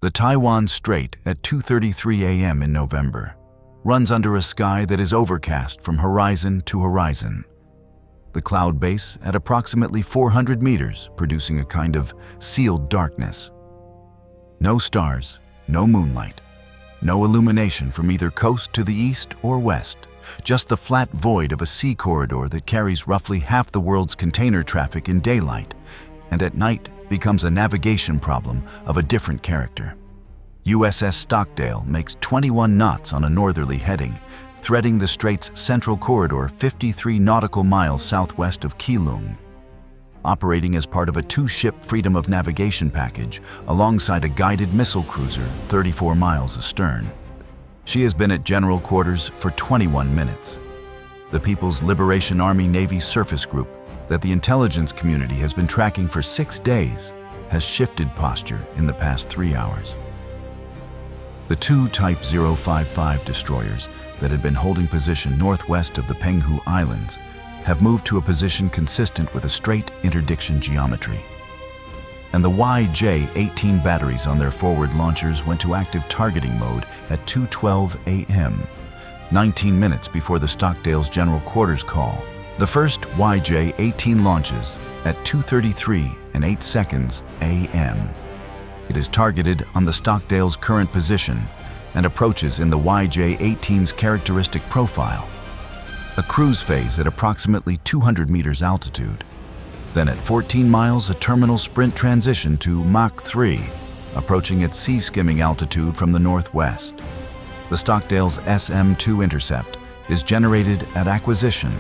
The Taiwan Strait at 2:33 a.m. in November runs under a sky that is overcast from horizon to horizon. The cloud base at approximately 400 meters, producing a kind of sealed darkness. No stars, no moonlight, no illumination from either coast to the east or west, just the flat void of a sea corridor that carries roughly half the world's container traffic in daylight, and at night becomes a navigation problem of a different character. USS Stockdale makes 21 knots on a northerly heading, threading the strait's central corridor 53 nautical miles southwest of Keelung. Operating as part of a two-ship freedom of navigation package alongside a guided missile cruiser 34 miles astern. She has been at general quarters for 21 minutes. The People's Liberation Army Navy surface group that the intelligence community has been tracking for 6 days has shifted posture in the past 3 hours. The two Type 055 destroyers that had been holding position northwest of the Penghu Islands have moved to a position consistent with a straight interdiction geometry. And the YJ-18 batteries on their forward launchers went to active targeting mode at 2:12 a.m., 19 minutes before the Stockdale's general quarters call. The first YJ-18 launches at 2:33 and 8 seconds a.m. It is targeted on the Stockdale's current position and approaches in the YJ-18's characteristic profile. A cruise phase at approximately 200 meters altitude. Then at 14 miles, a terminal sprint transition to Mach 3, approaching its sea skimming altitude from the northwest. The Stockdale's SM-2 intercept is generated at acquisition.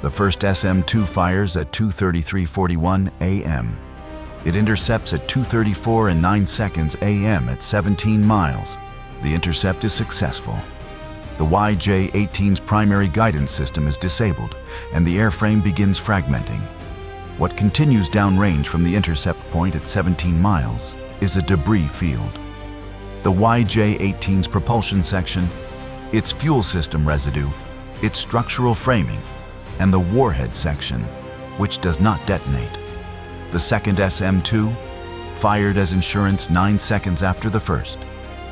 The first SM-2 fires at 2:33:41 a.m. It intercepts at 2:34 and 9 seconds a.m. at 17 miles. The intercept is successful. The YJ-18's primary guidance system is disabled, and the airframe begins fragmenting. What continues downrange from the intercept point at 17 miles is a debris field. The YJ-18's propulsion section, its fuel system residue, its structural framing, and the warhead section, which does not detonate. The second SM-2, fired as insurance 9 seconds after the first,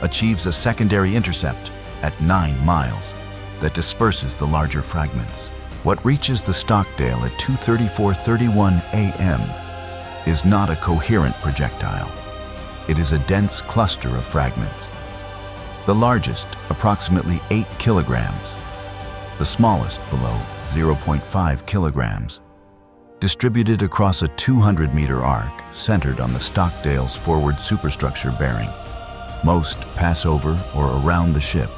achieves a secondary intercept at 9 miles that disperses the larger fragments. What reaches the Stockdale at 2:34:31 a.m. is not a coherent projectile. It is a dense cluster of fragments. The largest, approximately 8 kilograms. The smallest, below 0.5 kilograms. Distributed across a 200-meter arc centered on the Stockdale's forward superstructure bearing. Most pass over or around the ship.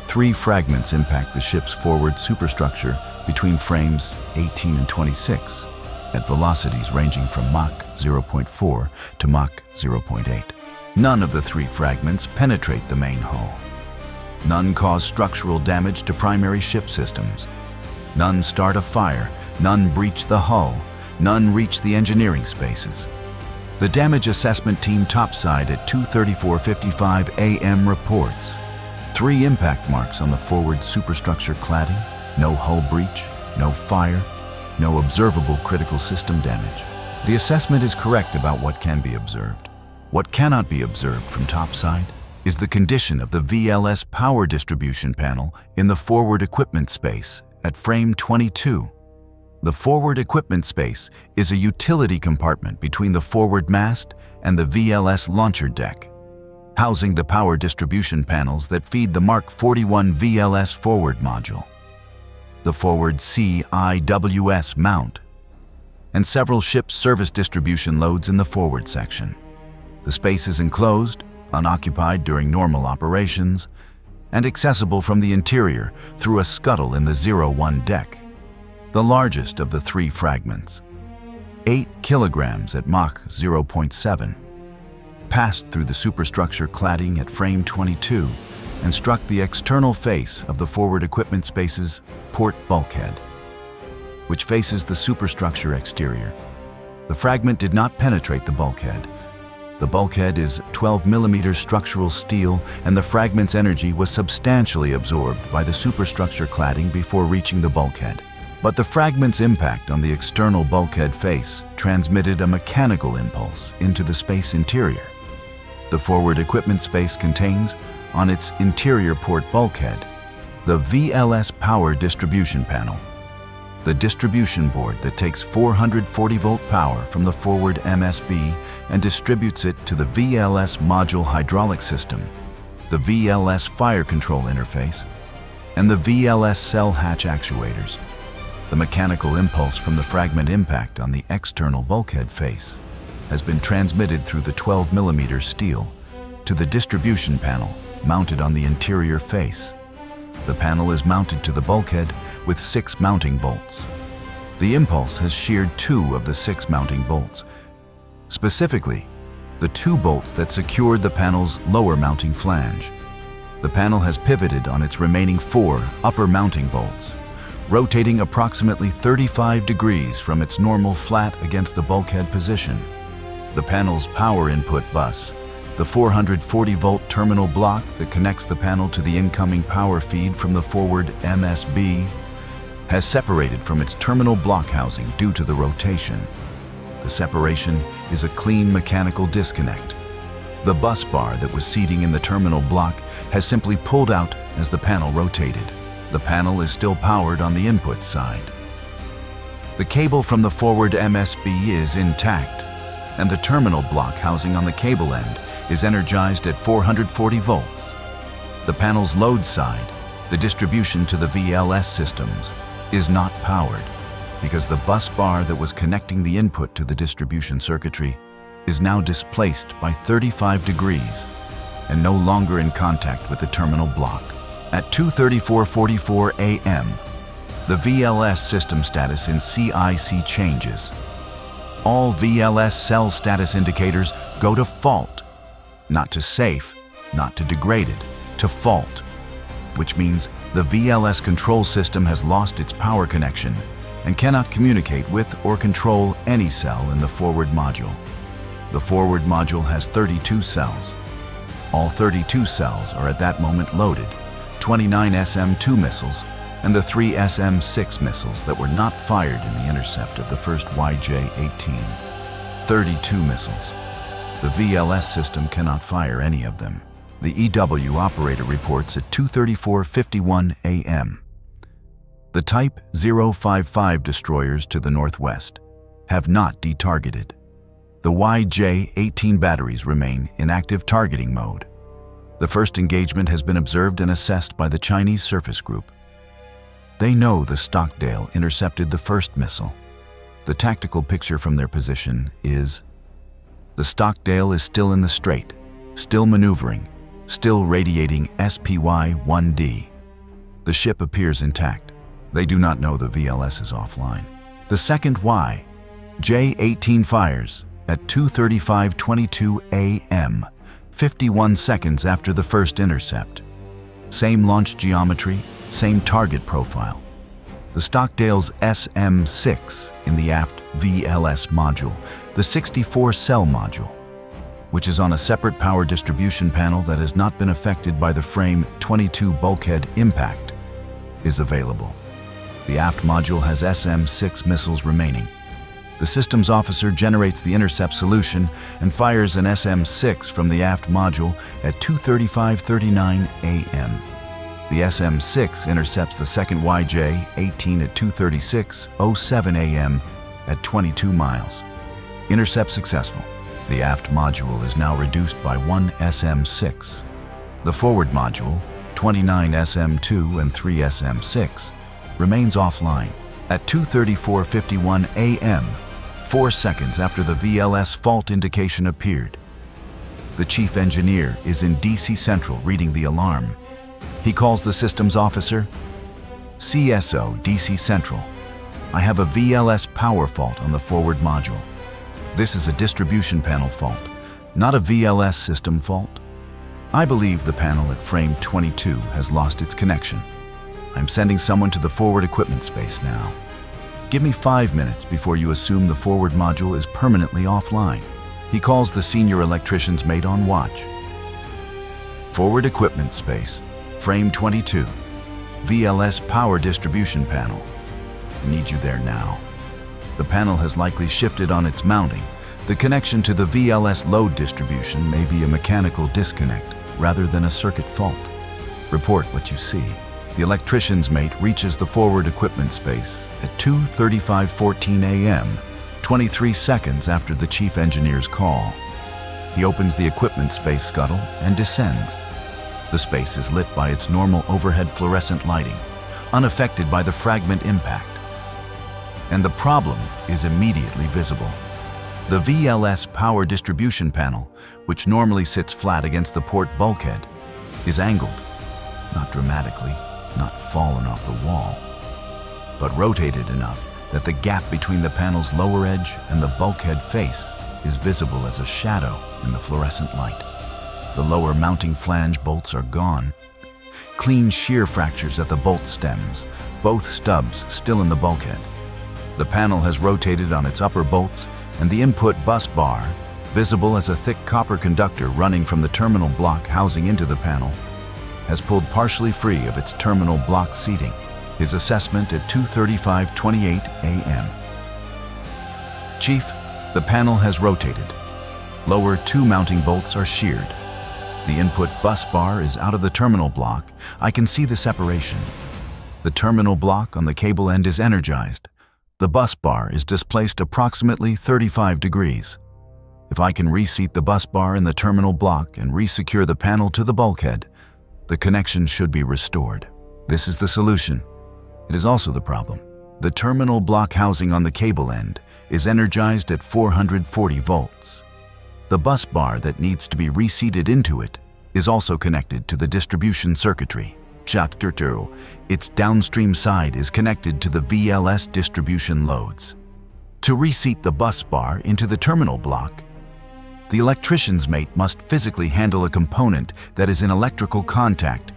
3 fragments impact the ship's forward superstructure between frames 18 and 26 at velocities ranging from Mach 0.4 to Mach 0.8. None of the 3 fragments penetrate the main hull. None cause structural damage to primary ship systems. None start a fire, none breach the hull, none reach the engineering spaces. The damage assessment team topside at 2:34:55 a.m. reports 3 impact marks on the forward superstructure cladding, no hull breach, no fire, no observable critical system damage. The assessment is correct about what can be observed. What cannot be observed from topside is the condition of the VLS power distribution panel in the forward equipment space at frame 22. The forward equipment space is a utility compartment between the forward mast and the VLS launcher deck, housing the power distribution panels that feed the Mark 41 VLS forward module, the forward CIWS mount, and several ship service distribution loads in the forward section. The space is enclosed, unoccupied during normal operations, and accessible from the interior through a scuttle in the 01 deck. The largest of the 3 fragments, 8 kilograms at Mach 0.7, passed through the superstructure cladding at frame 22 and struck the external face of the forward equipment space's port bulkhead, which faces the superstructure exterior. The fragment did not penetrate the bulkhead. The bulkhead is 12 millimeter structural steel, and the fragment's energy was substantially absorbed by the superstructure cladding before reaching the bulkhead. But the fragment's impact on the external bulkhead face transmitted a mechanical impulse into the space interior. The forward equipment space contains, on its interior port bulkhead, the VLS power distribution panel, the distribution board that takes 440-volt power from the forward MSB and distributes it to the VLS module hydraulic system, the VLS fire control interface, and the VLS cell hatch actuators. The mechanical impulse from the fragment impact on the external bulkhead face has been transmitted through the 12mm steel to the distribution panel mounted on the interior face. The panel is mounted to the bulkhead with 6 mounting bolts. The impulse has sheared 2 of the 6 mounting bolts. Specifically, the 2 bolts that secured the panel's lower mounting flange. The panel has pivoted on its remaining 4 upper mounting bolts, rotating approximately 35 degrees from its normal flat against the bulkhead position. The panel's power input bus, the 440-volt terminal block that connects the panel to the incoming power feed from the forward MSB, has separated from its terminal block housing due to the rotation. The separation is a clean mechanical disconnect. The bus bar that was seating in the terminal block has simply pulled out as the panel rotated. The panel is still powered on the input side. The cable from the forward MSB is intact, and the terminal block housing on the cable end is energized at 440 volts. The panel's load side, the distribution to the VLS systems, is not powered because the bus bar that was connecting the input to the distribution circuitry is now displaced by 35 degrees and no longer in contact with the terminal block. At 2:34:44 a.m., the VLS system status in CIC changes. All VLS cell status indicators go to fault. Not to safe, not to degraded, to fault, which means the VLS control system has lost its power connection and cannot communicate with or control any cell in the forward module. The forward module has 32 cells. All 32 cells are at that moment loaded, 29 SM-2 missiles and the 3 SM-6 missiles that were not fired in the intercept of the first YJ-18. 32 missiles. The VLS system cannot fire any of them. The EW operator reports at 2:34:51 a.m. The Type 055 destroyers to the northwest have not detargeted. The YJ-18 batteries remain in active targeting mode. The first engagement has been observed and assessed by the Chinese surface group. They know the Stockdale intercepted the first missile. The tactical picture from their position is: the Stockdale is still in the strait, still maneuvering, still radiating SPY-1D. The ship appears intact. They do not know the VLS is offline. The second YJ-18 fires at 2:35:22 a.m., 51 seconds after the first intercept. Same launch geometry, same target profile. The Stockdale's SM-6 in the aft VLS module, the 64-cell module, which is on a separate power distribution panel that has not been affected by the frame 22 bulkhead impact, is available. The aft module has SM-6 missiles remaining. The systems officer generates the intercept solution and fires an SM-6 from the aft module at 2:35:39 a.m. The SM-6 intercepts the second YJ-18 at 2:36:07 a.m. at 22 miles. Intercept successful. The aft module is now reduced by 1 SM-6. The forward module, 29 SM-2 and 3 SM-6, remains offline. At 2:34:51 a.m., 4 seconds after the VLS fault indication appeared, the chief engineer is in DC Central reading the alarm. He calls the systems officer. CSO DC Central, I have a VLS power fault on the forward module. This is a distribution panel fault, not a VLS system fault. I believe the panel at frame 22 has lost its connection. I'm sending someone to the forward equipment space now. Give me 5 minutes before you assume the forward module is permanently offline. He calls the senior electrician's mate on watch. Forward equipment space, frame 22, VLS power distribution panel. I need you there now. The panel has likely shifted on its mounting. The connection to the VLS load distribution may be a mechanical disconnect rather than a circuit fault. Report what you see. The electrician's mate reaches the forward equipment space at 2:35:14 a.m., 23 seconds after the chief engineer's call. He opens the equipment space scuttle and descends. The space is lit by its normal overhead fluorescent lighting, unaffected by the fragment impact. And the problem is immediately visible. The VLS power distribution panel, which normally sits flat against the port bulkhead, is angled, not dramatically, not fallen off the wall, but rotated enough that the gap between the panel's lower edge and the bulkhead face is visible as a shadow in the fluorescent light. The lower mounting flange bolts are gone. Clean shear fractures at the bolt stems, both stubs still in the bulkhead. The panel has rotated on its upper bolts, and the input bus bar, visible as a thick copper conductor running from the terminal block housing into the panel, has pulled partially free of its terminal block seating. His assessment at 2:35:28 a.m. Chief, the panel has rotated. Lower two mounting bolts are sheared. The input bus bar is out of the terminal block. I can see the separation. The terminal block on the cable end is energized. The bus bar is displaced approximately 35 degrees. If I can reseat the bus bar in the terminal block and resecure the panel to the bulkhead, the connection should be restored. This is the solution. It is also the problem. The terminal block housing on the cable end is energized at 440 volts. The bus bar that needs to be reseated into it is also connected to the distribution circuitry. Its downstream side is connected to the VLS distribution loads. To reseat the bus bar into the terminal block, the electrician's mate must physically handle a component that is in electrical contact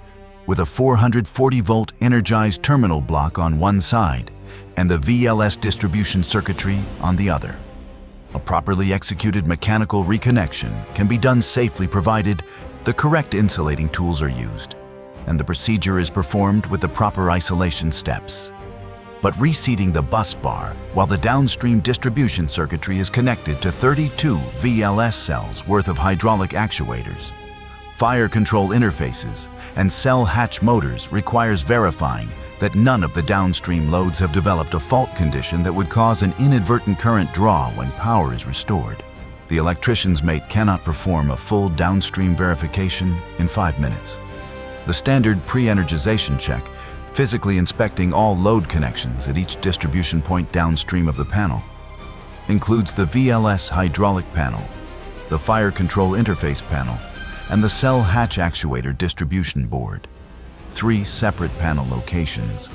with a 440-volt energized terminal block on one side and the VLS distribution circuitry on the other. A properly executed mechanical reconnection can be done safely provided the correct insulating tools are used, and the procedure is performed with the proper isolation steps. But reseating the bus bar while the downstream distribution circuitry is connected to 32 VLS cells worth of hydraulic actuators, fire control interfaces, and cell hatch motors requires verifying that none of the downstream loads have developed a fault condition that would cause an inadvertent current draw when power is restored. The electrician's mate cannot perform a full downstream verification in 5 minutes. The standard pre-energization check, physically inspecting all load connections at each distribution point downstream of the panel, includes the VLS hydraulic panel, the fire control interface panel, and the cell hatch actuator distribution board. 3 separate panel locations.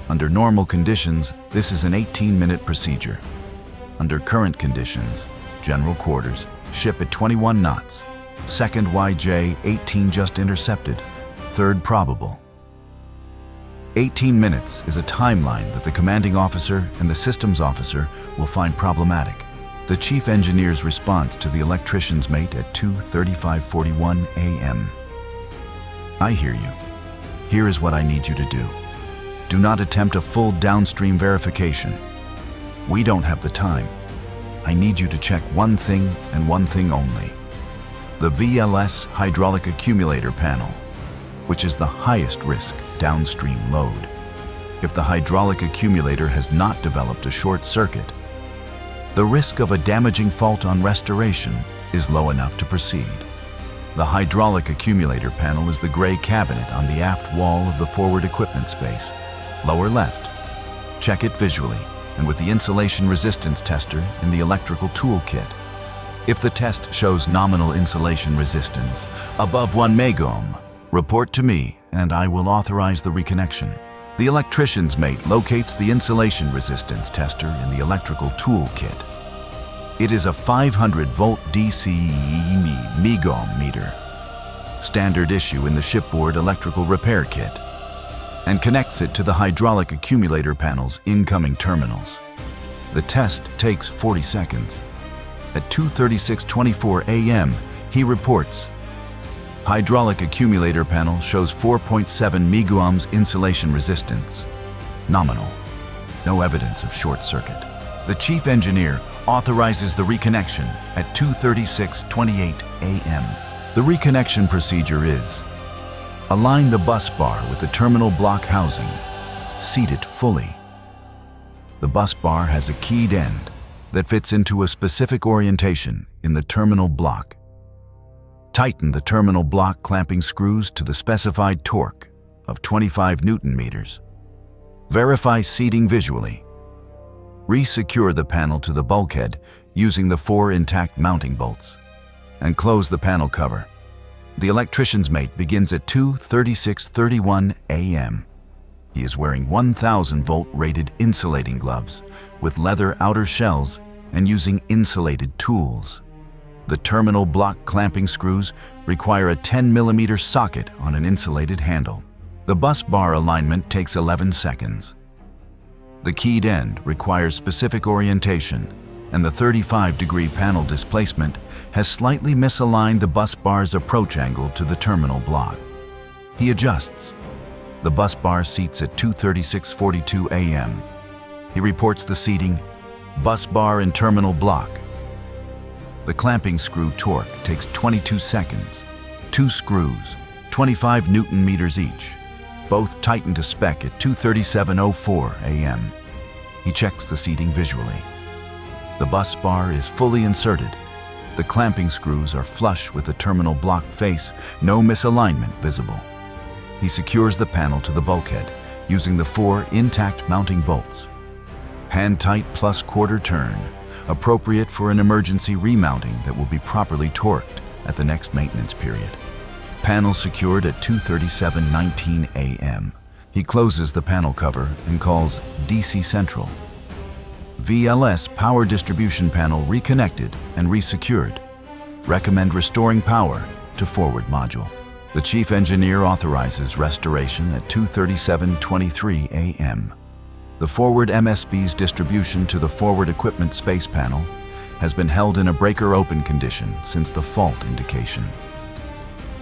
Under normal conditions, this is an 18-minute procedure. Under current conditions, general quarters, ship at 21 knots, second YJ 18 just intercepted, third probable. 18 minutes is a timeline that the commanding officer and the systems officer will find problematic. The chief engineer's response to the electrician's mate at 2:35:41 a.m. I hear you. Here is what I need you to do. Do not attempt a full downstream verification. We don't have the time. I need you to check one thing and one thing only. The VLS hydraulic accumulator panel, which is the highest risk downstream load. If the hydraulic accumulator has not developed a short circuit, the risk of a damaging fault on restoration is low enough to proceed. The hydraulic accumulator panel is the gray cabinet on the aft wall of the forward equipment space, lower left. Check it visually and with the insulation resistance tester in the electrical toolkit. If the test shows nominal insulation resistance above 1 megohm, report to me and I will authorize the reconnection. The electrician's mate locates the insulation resistance tester in the electrical toolkit. It is a 500-volt DC megohm meter, standard issue in the shipboard electrical repair kit, and connects it to the hydraulic accumulator panel's incoming terminals. The test takes 40 seconds. At 2:36:24 a.m., he reports, hydraulic accumulator panel shows 4.7 megohms insulation resistance. Nominal. No evidence of short circuit. The chief engineer authorizes the reconnection at 2:36:28 a.m. The reconnection procedure is: align the bus bar with the terminal block housing. Seat it fully. The bus bar has a keyed end that fits into a specific orientation in the terminal block. Tighten the terminal block clamping screws to the specified torque of 25 Newton meters. Verify seating visually. Re-secure the panel to the bulkhead using the 4 intact mounting bolts and close the panel cover. The electrician's mate begins at 2:36:31 a.m. He is wearing 1,000-volt rated insulating gloves with leather outer shells and using insulated tools. The terminal block clamping screws require a 10mm socket on an insulated handle. The bus bar alignment takes 11 seconds. The keyed end requires specific orientation, and the 35-degree panel displacement has slightly misaligned the bus bar's approach angle to the terminal block. He adjusts. The bus bar seats at 2:36:42 a.m. He reports the seating, bus bar and terminal block. The clamping screw torque takes 22 seconds. 2 screws, 25 Newton meters each, both tightened to spec at 2:37:04 a.m. He checks the seating visually. The bus bar is fully inserted. The clamping screws are flush with the terminal block face, no misalignment visible. He secures the panel to the bulkhead using the 4 intact mounting bolts. Hand-tight plus quarter turn, appropriate for an emergency remounting that will be properly torqued at the next maintenance period. Panel secured at 2:37:19 a.m. He closes the panel cover and calls DC Central. VLS power distribution panel reconnected and resecured. Recommend restoring power to forward module. The chief engineer authorizes restoration at 2:37:23 a.m. The forward MSB's distribution to the forward equipment space panel has been held in a breaker open condition since the fault indication.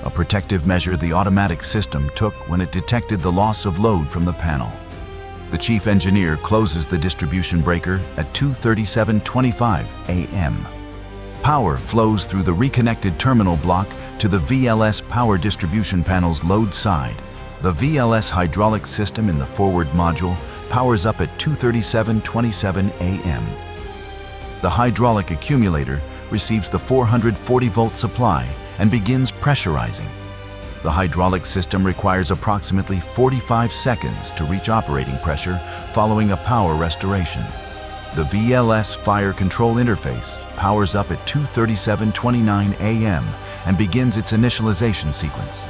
A protective measure the automatic system took when it detected the loss of load from the panel. The chief engineer closes the distribution breaker at 2:37:25 a.m. Power flows through the reconnected terminal block to the VLS power distribution panel's load side. The VLS hydraulic system in the forward module powers up at 2:37:27 a.m. The hydraulic accumulator receives the 440-volt supply and begins pressurizing. The hydraulic system requires approximately 45 seconds to reach operating pressure following a power restoration. The VLS fire control interface powers up at 2:37:29 a.m. and begins its initialization sequence.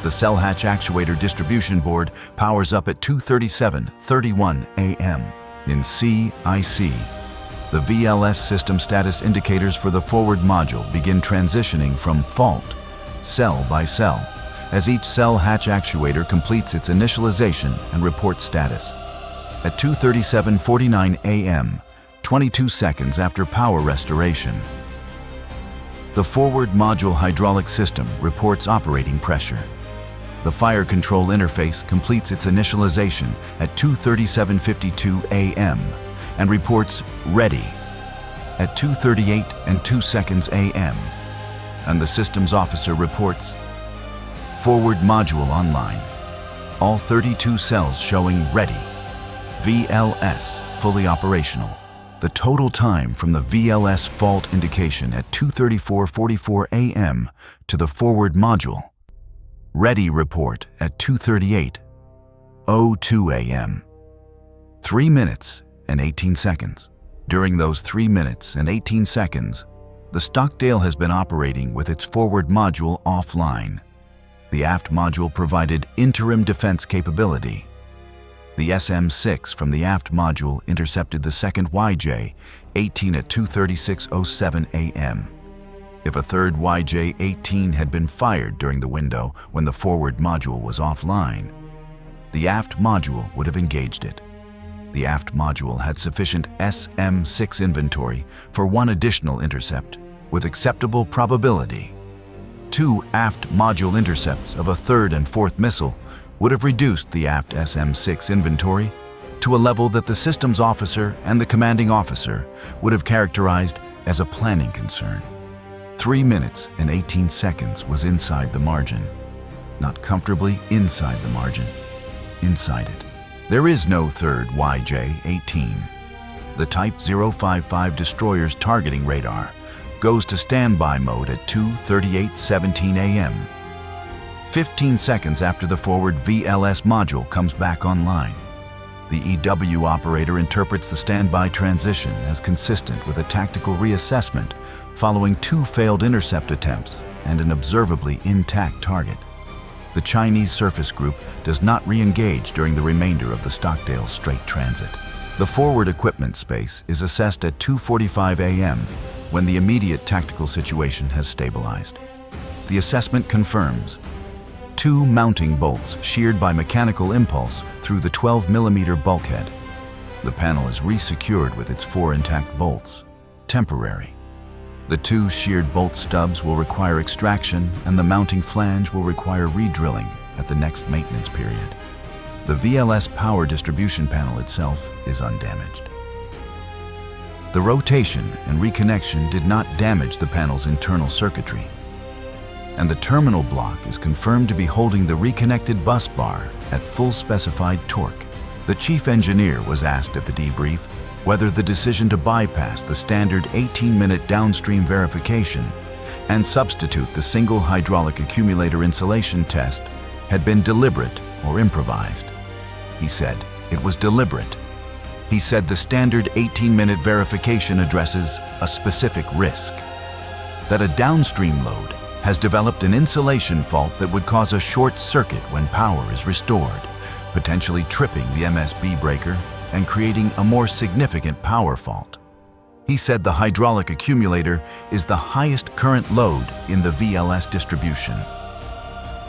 The cell hatch actuator distribution board powers up at 2:37:31 a.m. In CIC, the VLS system status indicators for the forward module begin transitioning from fault, cell by cell, as each cell hatch actuator completes its initialization and reports status. At 2:37:49 a.m., 22 seconds after power restoration, the forward module hydraulic system reports operating pressure. The fire control interface completes its initialization at 2:37:52 a.m. and reports ready at 2:38:02 a.m. And the systems officer reports forward module online. All 32 cells showing ready. VLS fully operational. The total time from the VLS fault indication at 2:34:44 a.m. to the forward module ready report at 2:38:02 a.m. 3 minutes and 18 seconds. During those 3 minutes and 18 seconds, the Stockdale has been operating with its forward module offline. The aft module provided interim defense capability. The SM-6 from the aft module intercepted the second YJ-18 at 2:36:07 a.m. If a third YJ-18 had been fired during the window when the forward module was offline, the aft module would have engaged it. The aft module had sufficient SM-6 inventory for 1 additional intercept with acceptable probability. 2 aft module intercepts of a third and fourth missile would have reduced the aft SM-6 inventory to a level that the systems officer and the commanding officer would have characterized as a planning concern. 3 minutes and 18 seconds was inside the margin. Not comfortably inside the margin, inside it. There is no third YJ-18. The Type 055 destroyer's targeting radar goes to standby mode at 2:38:17 a.m. 15 seconds after the forward VLS module comes back online. The EW operator interprets the standby transition as consistent with a tactical reassessment following 2 failed intercept attempts and an observably intact target. The Chinese surface group does not re-engage during the remainder of the Stockdale Strait transit. The forward equipment space is assessed at 2:45 a.m. when the immediate tactical situation has stabilized. The assessment confirms 2 mounting bolts sheared by mechanical impulse through the 12mm bulkhead. The panel is re-secured with its 4 intact bolts. Temporary. The 2 sheared bolt stubs will require extraction, and the mounting flange will require re-drilling at the next maintenance period. The VLS power distribution panel itself is undamaged. The rotation and reconnection did not damage the panel's internal circuitry, and the terminal block is confirmed to be holding the reconnected bus bar at full specified torque. The chief engineer was asked at the debrief whether the decision to bypass the standard 18-minute downstream verification and substitute the single hydraulic accumulator insulation test had been deliberate or improvised. He said it was deliberate. He said the standard 18-minute verification addresses a specific risk, that a downstream load has developed an insulation fault that would cause a short circuit when power is restored, potentially tripping the MSB breaker and creating a more significant power fault. He said the hydraulic accumulator is the highest current load in the VLS distribution,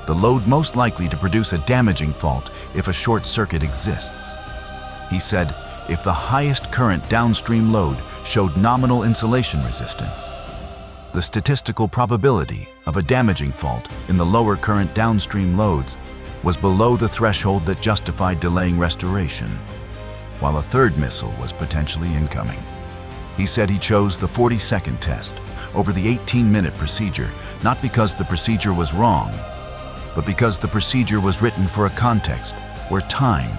the load most likely to produce a damaging fault if a short circuit exists. He said if the highest current downstream load showed nominal insulation resistance, the statistical probability of a damaging fault in the lower current downstream loads was below the threshold that justified delaying restoration, while a third missile was potentially incoming. He said he chose the 40-second test over the 18-minute procedure, not because the procedure was wrong, but because the procedure was written for a context where time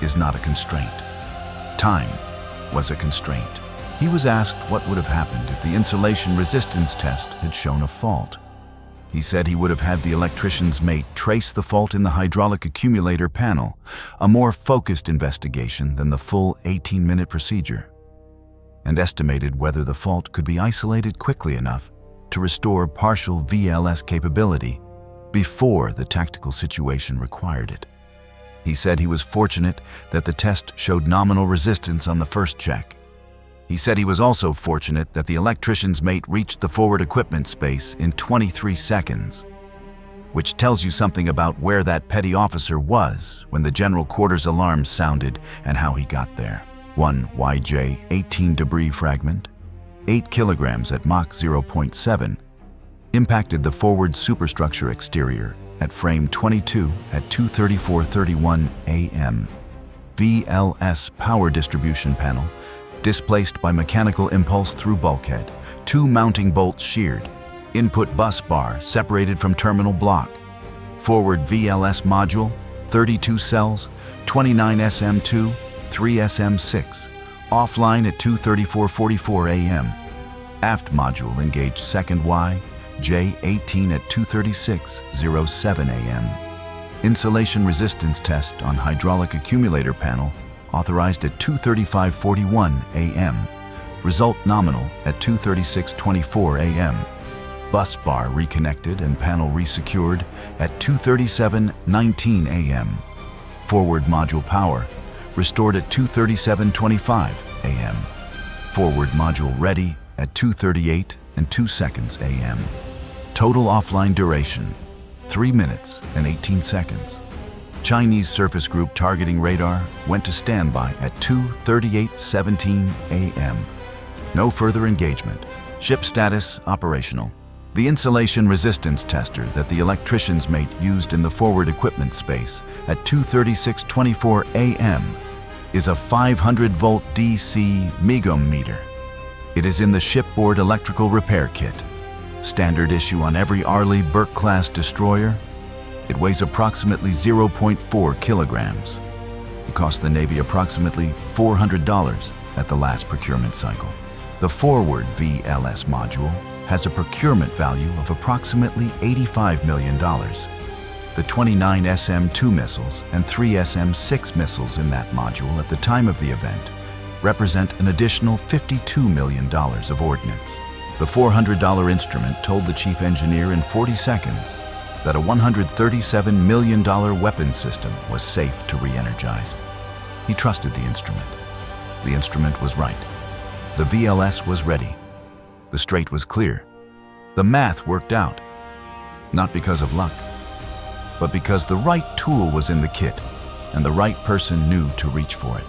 is not a constraint. Time was a constraint. He was asked what would have happened if the insulation resistance test had shown a fault. He said he would have had the electrician's mate trace the fault in the hydraulic accumulator panel, a more focused investigation than the full 18-minute procedure, and estimated whether the fault could be isolated quickly enough to restore partial VLS capability before the tactical situation required it. He said he was fortunate that the test showed nominal resistance on the first check. He said he was also fortunate that the electrician's mate reached the forward equipment space in 23 seconds, which tells you something about where that petty officer was when the general quarters alarm sounded and how he got there. 1 YJ-18 debris fragment, 8 kilograms at Mach 0.7, impacted the forward superstructure exterior at frame 22 at 2:34:31 a.m. VLS power distribution panel displaced by mechanical impulse through bulkhead, 2 mounting bolts sheared, input bus bar separated from terminal block, forward VLS module, 32 cells, 29 SM2, 3 SM6, offline at 2:34:44 a.m. Aft module engaged second YJ-18 at 2:36:07 a.m. Insulation resistance test on hydraulic accumulator panel authorized at 2:35:41 a.m. Result nominal at 2:36:24 a.m. Bus bar reconnected and panel resecured at 2:37:19 a.m. Forward module power restored at 2:37:25 a.m. Forward module ready at 2:38:02 a.m. Total offline duration 3 minutes and 18 seconds. Chinese surface group targeting radar went to standby at 2:38:17 a.m. No further engagement. Ship status operational. The insulation resistance tester that the electrician's mate used in the forward equipment space at 2:36:24 a.m. is a 500-volt DC MEGOM meter. It is in the shipboard electrical repair kit. Standard issue on every Arleigh Burke-class destroyer. It weighs approximately 0.4 kilograms. It cost the Navy approximately $400 at the last procurement cycle. The forward VLS module has a procurement value of approximately $85 million. The 29 SM-2 missiles and 3 SM-6 missiles in that module at the time of the event represent an additional $52 million of ordnance. The $400 instrument told the chief engineer in 40 seconds that a $137 million weapons system was safe to re-energize. He trusted the instrument. The instrument was right. The VLS was ready. The strait was clear. The math worked out. Not because of luck, but because the right tool was in the kit and the right person knew to reach for it.